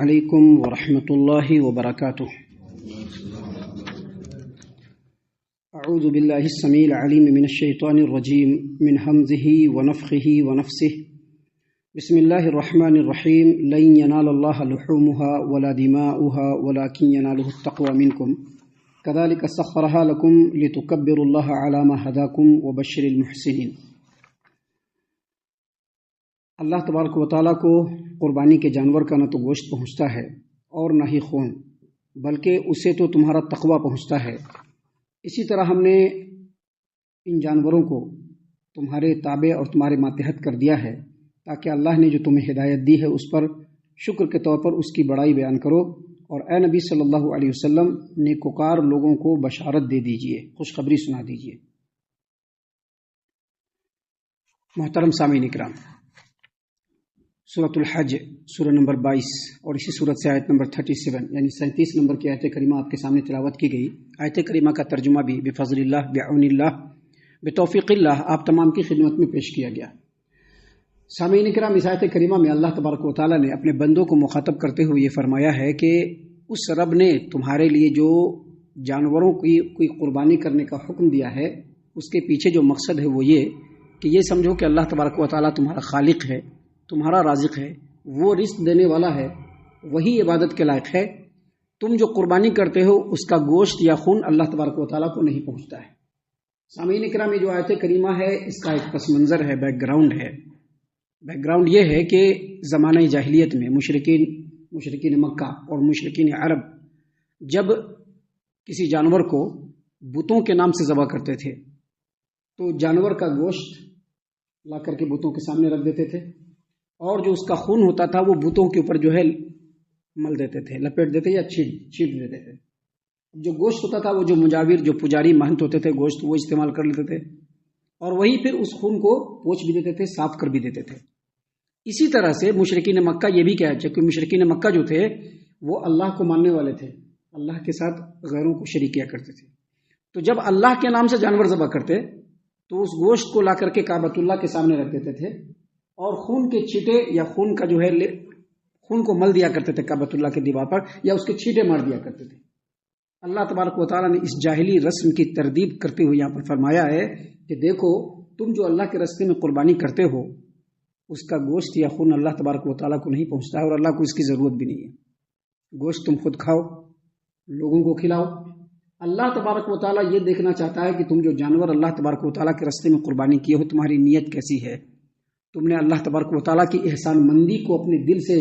علیکم ورحمۃ اللہ وبرکاتہ۔ اعوذ باللہ السمیع العلیم من الشیطان الرجیم من ہمزہ ونفخہ ونفثہ۔ بسم اللہ الرحمن الرحیم۔ لن ینال اللہ لحومها ولا دماؤها ولکن ینالہ التقوی منکم کذلک سخرها لکم لتکبروا اللہ علی ما ہداکم وبشر المحسنین۔ اللہ تبارک و تعالیٰ کو قربانی کے جانور کا نہ تو گوشت پہنچتا ہے اور نہ ہی خون، بلکہ اسے تو تمہارا تقوی پہنچتا ہے۔ اسی طرح ہم نے ان جانوروں کو تمہارے تابع اور تمہارے ماتحت کر دیا ہے تاکہ اللہ نے جو تمہیں ہدایت دی ہے اس پر شکر کے طور پر اس کی بڑائی بیان کرو، اور اے نبی صلی اللہ علیہ وسلم نیکوکار لوگوں کو بشارت دے دیجئے، خوشخبری سنا دیجئے۔ محترم سامعین اکرام، سورۃ الحج سورہ نمبر 22 اور اسی سورت سے آیت نمبر 37 یعنی 37 نمبر کی آیت کریمہ آپ کے سامنے تلاوت کی گئی۔ آیت کریمہ کا ترجمہ بھی بفضل اللہ، بعون اللہ، بتوفیق اللہ آپ تمام کی خدمت میں پیش کیا گیا۔ سامعین اکرام، اس آیت کریمہ میں اللہ تبارک و تعالیٰ نے اپنے بندوں کو مخاطب کرتے ہوئے یہ فرمایا ہے کہ اس رب نے تمہارے لیے جو جانوروں کی کوئی قربانی کرنے کا حکم دیا ہے اس کے پیچھے جو مقصد ہے وہ یہ کہ یہ سمجھو کہ اللہ تبارک و تعالیٰ تمہارا خالق ہے، تمہارا رازق ہے، وہ رزق دینے والا ہے، وہی عبادت کے لائق ہے۔ تم جو قربانی کرتے ہو اس کا گوشت یا خون اللہ تبارک و تعالیٰ کو نہیں پہنچتا ہے۔ سامعین اکرام، یہ جو آیت کریمہ ہے اس کا ایک پس منظر ہے، بیک گراؤنڈ ہے۔ بیک گراؤنڈ یہ ہے کہ زمانہ جاہلیت میں مشرکین مکہ اور مشرکین عرب جب کسی جانور کو بتوں کے نام سے ذبح کرتے تھے تو جانور کا گوشت لا کر کے بتوں کے سامنے رکھ دیتے تھے، اور جو اس کا خون ہوتا تھا وہ بتوں کے اوپر جو ہے مل دیتے تھے، لپیٹ دیتے یا چھیٹ دیتے تھے۔ جو گوشت ہوتا تھا وہ جو مجاور، جو پجاری مہنت ہوتے تھے گوشت وہ استعمال کر لیتے تھے، اور وہی پھر اس خون کو پوچھ بھی دیتے تھے، صاف کر بھی دیتے تھے۔ اسی طرح سے مشرکین مکہ یہ بھی کہا کہ مشرکین مکہ جو تھے وہ اللہ کو ماننے والے تھے، اللہ کے ساتھ غیروں کو شریک کیا کرتے تھے۔ تو جب اللہ کے نام سے جانور ذبح کرتے تو اس گوشت کو لا کر کے کعبۃ اللہ کے سامنے رکھ دیتے تھے، اور خون کے چھیٹے یا خون کا جو ہے خون کو مل دیا کرتے تھے کعبۃ اللہ کے دیوار پر، یا اس کے چھیٹے مار دیا کرتے تھے۔ اللہ تبارک و تعالیٰ نے اس جاہلی رسم کی تردید کرتے ہوئے یہاں پر فرمایا ہے کہ دیکھو تم جو اللہ کے راستے میں قربانی کرتے ہو اس کا گوشت یا خون اللہ تبارک و تعالیٰ کو نہیں پہنچتا ہے، اور اللہ کو اس کی ضرورت بھی نہیں ہے۔ گوشت تم خود کھاؤ، لوگوں کو کھلاؤ۔ اللہ تبارک و تعالیٰ یہ دیکھنا چاہتا ہے کہ تم جو جانور اللہ تبارک و تعالیٰ کے راستے میں قربانی کیے ہو تمہاری نیت کیسی ہے۔ تم نے اللہ تبارک و تعالیٰ کی احسان مندی کو اپنے دل سے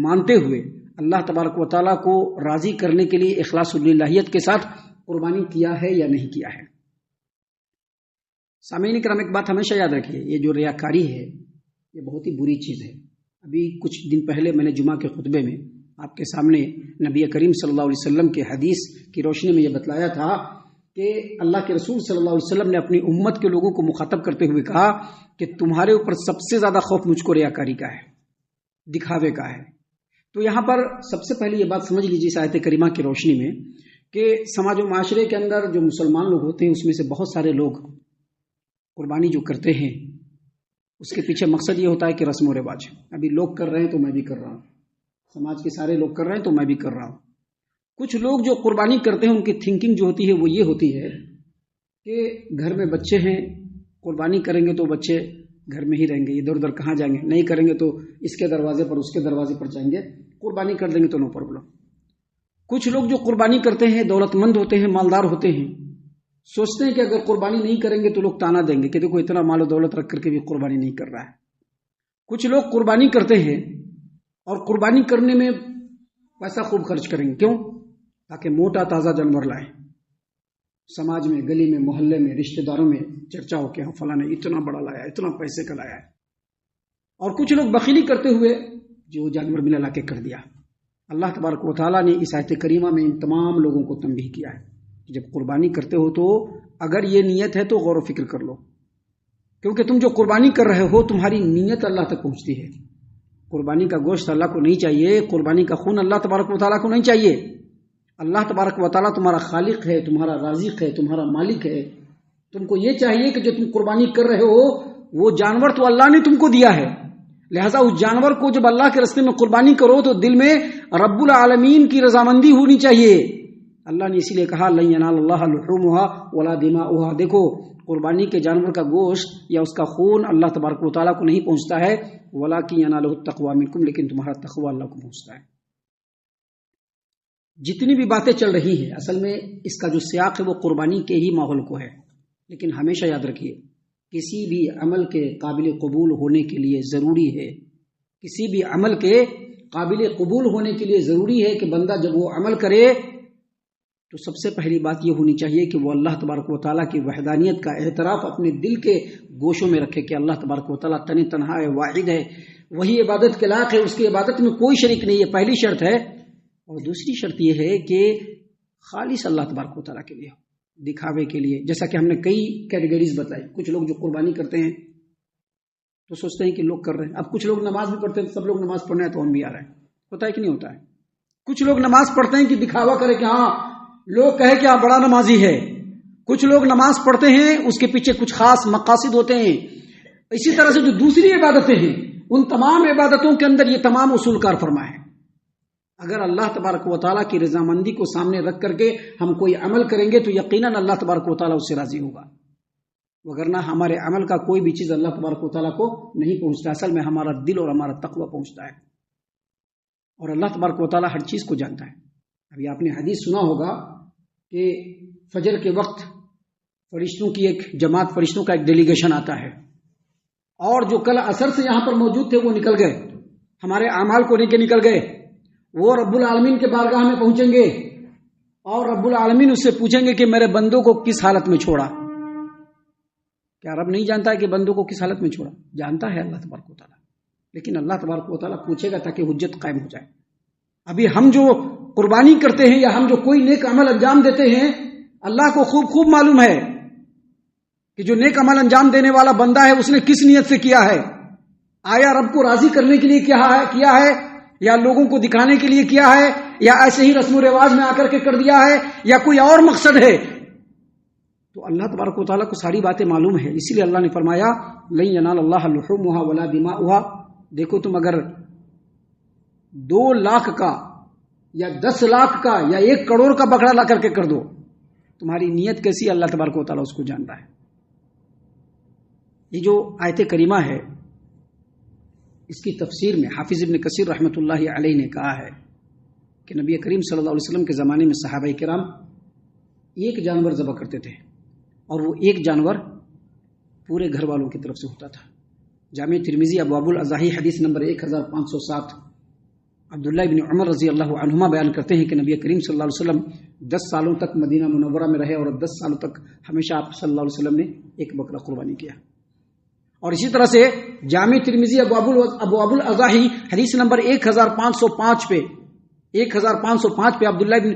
مانتے ہوئے اللہ تبارک و تعالیٰ کو راضی کرنے کے لیے اخلاص اللہیت کے ساتھ قربانی کیا ہے یا نہیں کیا ہے۔ سامعین کرام، ایک بات ہمیشہ یاد رکھیے، یہ جو ریاکاری ہے یہ بہت ہی بری چیز ہے۔ ابھی کچھ دن پہلے میں نے جمعہ کے خطبے میں آپ کے سامنے نبی کریم صلی اللہ علیہ وسلم کے حدیث کی روشنی میں یہ بتلایا تھا کہ اللہ کے رسول صلی اللہ علیہ وسلم نے اپنی امت کے لوگوں کو مخاطب کرتے ہوئے کہا کہ تمہارے اوپر سب سے زیادہ خوف مجھ کو ریاکاری کا ہے، دکھاوے کا ہے۔ تو یہاں پر سب سے پہلے یہ بات سمجھ لیجیے اس آیت کریمہ کی روشنی میں کہ سماج و معاشرے کے اندر جو مسلمان لوگ ہوتے ہیں اس میں سے بہت سارے لوگ قربانی جو کرتے ہیں اس کے پیچھے مقصد یہ ہوتا ہے کہ رسم و رواج، ابھی لوگ کر رہے ہیں تو میں بھی کر رہا ہوں، سماج کے سارے لوگ کر رہے ہیں تو میں بھی کر رہا ہوں۔ کچھ لوگ جو قربانی کرتے ہیں ان کی تھنکنگ جو ہوتی ہے وہ یہ ہوتی ہے کہ گھر میں بچے ہیں، قربانی کریں گے تو بچے گھر میں ہی رہیں گے، ادھر ادھر کہاں جائیں گے، نہیں کریں گے تو اس کے دروازے پر اس کے دروازے پر جائیں گے، قربانی کر دیں گے تو نو پرابلم۔ کچھ لوگ جو قربانی کرتے ہیں دولت مند ہوتے ہیں، مالدار ہوتے ہیں، سوچتے ہیں کہ اگر قربانی نہیں کریں گے تو لوگ تانا دیں گے کہ دیکھو اتنا مال و دولت رکھ کر کے بھی قربانی نہیں کر رہا ہے۔ کچھ لوگ قربانی کرتے ہیں اور قربانی کرنے میں پیسہ خوب خرچ کریں گے، کیوں؟ تاکہ موٹا تازہ جانور لائیں، سماج میں، گلی میں، محلے میں، رشتہ داروں میں چرچا ہو کہ ہاں فلاں نے اتنا بڑا لایا، اتنا پیسے کا لایا ہے۔ اور کچھ لوگ بخیلی کرتے ہوئے جو جانور ملا لا کے کر دیا۔ اللہ تبارک و تعالیٰ نے اس آیت کریمہ میں ان تمام لوگوں کو تنبیہ کیا ہے کہ جب قربانی کرتے ہو تو اگر یہ نیت ہے تو غور و فکر کر لو، کیونکہ تم جو قربانی کر رہے ہو تمہاری نیت اللہ تک پہنچتی ہے۔ قربانی کا گوشت اللہ کو نہیں چاہیے، قربانی کا خون اللہ تبارک و تعالیٰ کو نہیں چاہیے۔ اللہ تبارک و تعالیٰ تمہارا خالق ہے، تمہارا رازق ہے، تمہارا مالک ہے۔ تم کو یہ چاہیے کہ جو تم قربانی کر رہے ہو وہ جانور تو اللہ نے تم کو دیا ہے، لہٰذا اس جانور کو جب اللہ کے راستے میں قربانی کرو تو دل میں رب العالمین کی رضامندی ہونی چاہیے۔ اللہ نے اسی لیے کہا لن ینال اللہ لحومها ولا دماؤها۔ دیکھو قربانی کے جانور کا گوشت یا اس کا خون اللہ تبارک و تعالیٰ کو نہیں پہنچتا ہے، ولکن ینالہ التقوی منکم، لیکن تمہارا تقوی اللہ کو پہنچتا ہے۔ جتنی بھی باتیں چل رہی ہیں اصل میں اس کا جو سیاق ہے وہ قربانی کے ہی ماحول کو ہے، لیکن ہمیشہ یاد رکھیے کسی بھی عمل کے قابل قبول ہونے کے لیے ضروری ہے، کسی بھی عمل کے قابل قبول ہونے کے لیے ضروری ہے کہ بندہ جب وہ عمل کرے تو سب سے پہلی بات یہ ہونی چاہیے کہ وہ اللہ تبارک و تعالیٰ کی وحدانیت کا اعتراف اپنے دل کے گوشوں میں رکھے کہ اللہ تبارک و تعالیٰ تنہا ہے، واحد ہے، وہی عبادت کے لائق ہے، اس کی عبادت میں کوئی شریک نہیں ہے، پہلی شرط ہے۔ اور دوسری شرط یہ ہے کہ خالص اللہ تبارک و تعالیٰ کے لیے، دکھاوے کے لیے۔ جیسا کہ ہم نے کئی کیٹیگریز بتائی، کچھ لوگ جو قربانی کرتے ہیں تو سوچتے ہیں کہ لوگ کر رہے ہیں، اب کچھ لوگ نماز بھی پڑھتے ہیں، سب لوگ نماز پڑھنے ہیں تو ہم بھی آ رہے ہیں، ہوتا ہے کہ نہیں ہوتا ہے؟ کچھ لوگ نماز پڑھتے ہیں کہ دکھاوا کرے کہ ہاں لوگ کہے کہ آپ بڑا نمازی ہے، کچھ لوگ نماز پڑھتے ہیں اس کے پیچھے کچھ خاص مقاصد ہوتے ہیں۔ اسی طرح سے جو دوسری عبادتیں ہیں ان تمام عبادتوں کے اندر یہ تمام اصول کار فرما ہے۔ اگر اللہ تبارک و تعالیٰ کی رضامندی کو سامنے رکھ کر کے ہم کوئی عمل کریں گے تو یقیناً اللہ تبارک و تعالیٰ اس سے راضی ہوگا، وگرنہ ہمارے عمل کا کوئی بھی چیز اللہ تبارک و تعالیٰ کو نہیں پہنچتا، اصل میں ہمارا دل اور ہمارا تقوی پہنچتا ہے، اور اللہ تبارک و تعالیٰ ہر چیز کو جانتا ہے۔ ابھی آپ نے حدیث سنا ہوگا کہ فجر کے وقت فرشتوں کی ایک جماعت، فرشتوں کا ایک ڈیلیگیشن آتا ہے، اور جو کل عصر سے یہاں پر موجود تھے وہ نکل گئے، ہمارے اعمال کو لے کے نکل گئے، وہ رب العالمین کے بارگاہ میں پہنچیں گے اور رب العالمین اس سے پوچھیں گے کہ میرے بندوں کو کس حالت میں چھوڑا۔ کیا رب نہیں جانتا ہے کہ بندوں کو کس حالت میں چھوڑا؟ جانتا ہے اللہ تبارک و تعالیٰ، لیکن اللہ تبارک و تعالیٰ پوچھے گا تاکہ حجت قائم ہو جائے۔ ابھی ہم جو قربانی کرتے ہیں یا ہم جو کوئی نیک عمل انجام دیتے ہیں، اللہ کو خوب معلوم ہے کہ جو نیک عمل انجام دینے والا بندہ ہے اس نے کس نیت سے کیا ہے، آیا رب کو راضی کرنے کے لیے کیا ہے یا لوگوں کو دکھانے کے لیے کیا ہے، یا ایسے ہی رسم و رواج میں آ کر کے کر دیا ہے، یا کوئی اور مقصد ہے۔ تو اللہ تبارک و تعالیٰ کو ساری باتیں معلوم ہے، اسی لیے اللہ نے فرمایا لن ینال اللہ لحومها ولا دماؤها۔ دیکھو تم اگر 2 لاکھ کا یا 10 لاکھ کا یا 1 کروڑ کا بکرا لا کر کے کر دو، تمہاری نیت کیسی اللہ تبارک و تعالیٰ اس کو جانتا ہے۔ یہ جو آیت کریمہ ہے اس کی تفسیر میں حافظ ابن کثیر رحمۃ اللہ علیہ نے کہا ہے کہ نبی کریم صلی اللہ علیہ وسلم کے زمانے میں صحابہ کرام ایک جانور ذبح کرتے تھے، اور وہ ایک جانور پورے گھر والوں کی طرف سے ہوتا تھا۔ جامع ترمذی ابواب الاضاحی حدیث نمبر 1507 عبداللہ ابن عمر رضی اللہ عنہما بیان کرتے ہیں کہ نبی کریم صلی اللہ علیہ وسلم 10 سالوں تک مدینہ منورہ میں رہے، اور 10 سالوں تک ہمیشہ آپ صلی اللہ علیہ وسلم نے ایک بکرا قربانی کیا۔ اور اسی طرح سے جامع ترمذی ابواب الاضاحی حدیث نمبر 1505 پہ عبداللہ ابن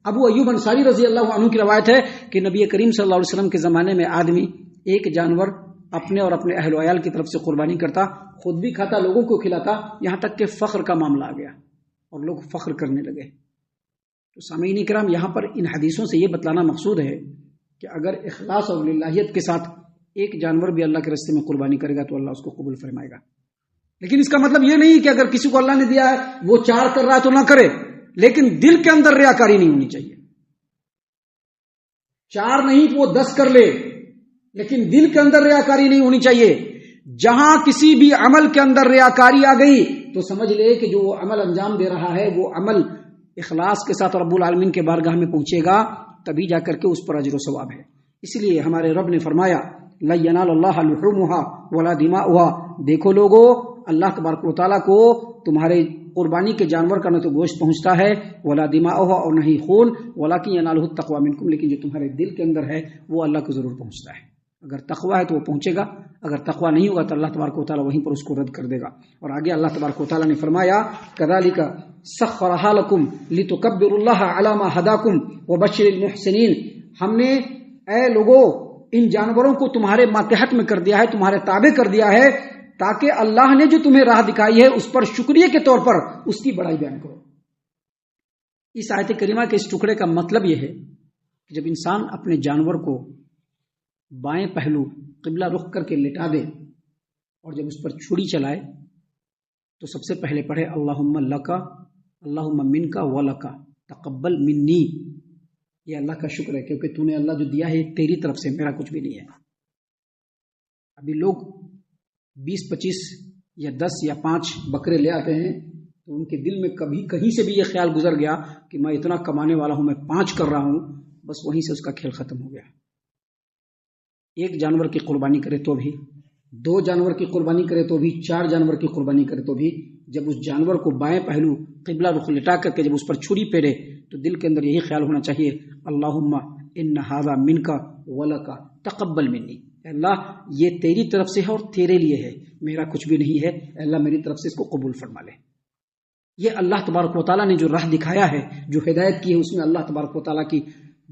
ابو ایوب انصاری رضی اللہ عنہ کی روایت ہے کہ نبی کریم صلی اللہ علیہ وسلم کے زمانے میں آدمی ایک جانور اپنے اور اپنے اہل و عیال کی طرف سے قربانی کرتا، خود بھی کھاتا، لوگوں کو کھلاتا، یہاں تک کہ فخر کا معاملہ آ گیا اور لوگ فخر کرنے لگے۔ تو سامعین کرام، یہاں پر ان حدیثوں سے یہ بتلانا مقصود ہے کہ اگر اخلاص اور للہیت کے ساتھ ایک جانور بھی اللہ کے راستے میں قربانی کرے گا تو اللہ اس کو قبول فرمائے گا۔ لیکن اس کا مطلب یہ نہیں کہ اگر کسی کو اللہ نے دیا ہے وہ 4 کر رہا ہے تو نہ کرے، لیکن دل کے اندر ریاکاری نہیں ہونی چاہیے۔ 4 نہیں تو وہ 10 کر لے، لیکن دل کے اندر ریاکاری نہیں ہونی چاہیے۔ جہاں کسی بھی عمل کے اندر ریاکاری آ گئی تو سمجھ لے کہ جو وہ عمل انجام دے رہا ہے وہ عمل اخلاص کے ساتھ رب العالمین کے بارگاہ میں پہنچے گا، تبھی جا کر کے اس پر اجر و ثواب ہے۔ اس لیے ہمارے رب نے فرمایا لن ینال اللہ لحومها ولا دماؤها۔ دیکھو لوگو، اللہ تبارک و تعالیٰ کو تمہارے قربانی کے جانور کا نہ تو گوشت پہنچتا ہے، ولا دماؤها، اور نہ ہی خون، ولکن ینالہ التقوی منکم، لیکن جو تمہارے دل کے اندر ہے وہ اللہ کو ضرور پہنچتا ہے۔ اگر تقوی ہے تو وہ پہنچے گا، اگر تقوی نہیں ہوگا تو اللہ تبارک و تعالیٰ وہیں پر اس کو رد کر دے گا۔ اور آگے اللہ تبارک و تعالیٰ نے فرمایا کذالک سخرھا لکم لتکبروا اللہ علی ما ھداکم وبشر المحسنین۔ ہم نے اے لوگو ان جانوروں کو تمہارے ماتحت میں کر دیا ہے، تمہارے تابع کر دیا ہے، تاکہ اللہ نے جو تمہیں راہ دکھائی ہے اس پر شکریہ کے طور پر اس کی بڑائی بیان کرو۔ اس آیت کریمہ کے اس ٹکڑے کا مطلب یہ ہے کہ جب انسان اپنے جانور کو بائیں پہلو قبلہ رخ کر کے لٹا دے اور جب اس پر چھری چلائے تو سب سے پہلے پڑھے اللہم لک اللہم منکا ولکا تقبل منی، یہ اللہ کا شکر ہے کیونکہ تو نے اللہ جو دیا ہے تیری طرف سے، میرا کچھ بھی نہیں ہے۔ ابھی لوگ 20-25 یا 10 یا 5 بکرے لے آتے ہیں تو ان کے دل میں کبھی کہیں سے بھی یہ خیال گزر گیا کہ میں اتنا کمانے والا ہوں، میں 5 کر رہا ہوں، بس وہیں سے اس کا کھیل ختم ہو گیا۔ ایک جانور کی قربانی کرے تو بھی، 2 جانور کی قربانی کرے تو بھی، 4 جانور کی قربانی کرے تو بھی، جب اس جانور کو بائیں پہلو قبلہ رخ لٹا کر کے جب اس پر چھری پھیرے تو دل کے اندر یہی خیال ہونا چاہیے، اللہم ان ھذا منکا ولکا تقبل منی، اللہ یہ تیری طرف سے ہے اور تیرے لیے ہے، میرا کچھ بھی نہیں ہے، اللہ میری طرف سے اس کو قبول فرما لے۔ یہ اللہ تبارک و تعالیٰ نے جو راہ دکھایا ہے، جو ہدایت کی ہے، اس میں اللہ تبارک و تعالیٰ کی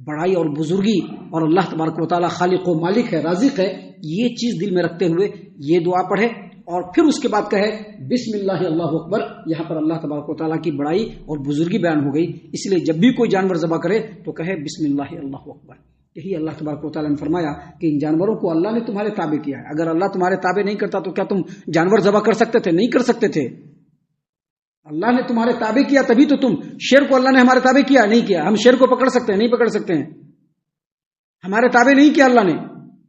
بڑائی اور بزرگی اور اللہ تبارک و تعالیٰ خالق و مالک ہے، رازق ہے، یہ چیز دل میں رکھتے ہوئے یہ دعا پڑھے اور پھر اس کے بعد کہے بسم اللہ اللہ اکبر۔ یہاں پر اللہ تبارک و تعالیٰ کی بڑائی اور بزرگی بیان ہو گئی، اس لیے جب بھی کوئی جانور ذبح کرے تو کہے بسم اللہ اللہ اکبر۔ یہی اللہ تبارک و تعالیٰ نے فرمایا کہ ان جانوروں کو اللہ نے تمہارے تابع کیا ہے، اگر اللہ تمہارے تابع نہیں کرتا تو کیا تم جانور ذبح کر سکتے تھے؟ نہیں کر سکتے تھے۔ اللہ نے تمہارے تابع کیا تبھی تو تم، شیر کو اللہ نے ہمارے تابع کیا نہیں کیا؟ ہم شیر کو پکڑ سکتے ہیں؟ نہیں پکڑ سکتے ہیں، ہمارے تابع نہیں کیا اللہ نے،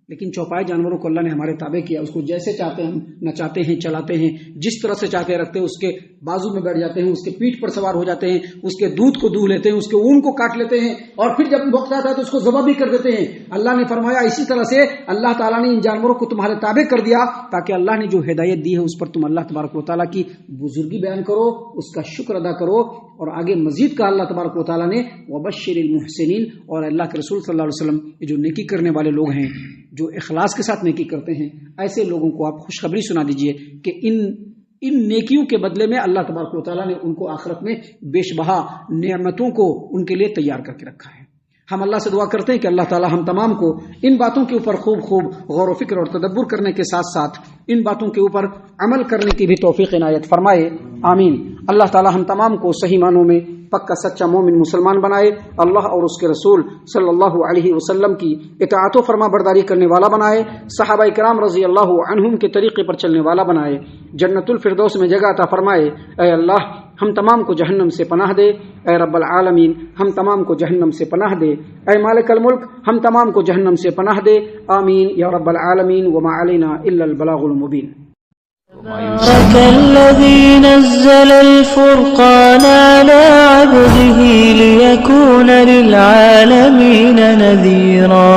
لیکن چوپائے جانوروں کو اللہ نے ہمارے تابع کیا، اس کو جیسے چاہتے ہیں ہم نچاتے ہیں، چلاتے ہیں، جس طرح سے چاہتے ہیں رکھتے ہیں، اس کے بازو میں بیٹھ جاتے ہیں، اس کے پیٹھ پر سوار ہو جاتے ہیں، اس کے دودھ کو دوہ لیتے ہیں، اس کے اون کو کاٹ لیتے ہیں اور پھر جب وقت آتا ہے تو اس کو ذبح بھی کر دیتے ہیں۔ اللہ نے فرمایا اسی طرح سے اللہ تعالیٰ نے ان جانوروں کو تمہارے تابع کر دیا تاکہ اللہ نے جو ہدایت دی ہے اس پر تم اللہ تبارک و تعالیٰ کی بزرگی بیان کرو، اس کا شکر ادا کرو، اور آگے مزید کہا اللہ تبارک و تعالیٰ نے وبشر المحسنین، اور اللہ کے رسول صلی اللہ علیہ وسلم یہ جو نیکی کرنے والے لوگ ہیں، جو اخلاص کے ساتھ نیکی کرتے ہیں، ایسے لوگوں کو آپ خوشخبری سنا دیجئے کہ ان نیکیوں کے بدلے میں اللہ تبارک و تعالیٰ نے ان کو آخرت میں بیش بہا نعمتوں کو ان کے لیے تیار کر کے رکھا ہے۔ ہم اللہ سے دعا کرتے ہیں کہ اللہ تعالیٰ ہم تمام کو ان باتوں کے اوپر خوب غور و فکر اور تدبر کرنے کے ساتھ ساتھ ان باتوں کے اوپر عمل کرنے کی بھی توفیق عنایت فرمائے، آمین۔ اللہ تعالیٰ ہم تمام کو صحیح معنوں میں پکا سچا مومن مسلمان بنائے، اللہ اور اس کے رسول صلی اللہ علیہ وسلم کی اطاعت و فرما برداری کرنے والا بنائے، صحابہ کرام رضی اللہ عنہم کے طریقے پر چلنے والا بنائے، جنت الفردوس میں جگہ عطا فرمائے۔ اے اللہ ہم تمام کو جہنم سے پناہ دے، اے رب العالمین ہم تمام کو جہنم سے پناہ دے، اے مالک الملک ہم تمام کو جہنم سے پناہ دے، آمین یا رب العالمین۔ وما علینا الا البلاغ المبین۔ تبارك الذي نزل الفرقان على عبده ليكون للعالمين نذيرا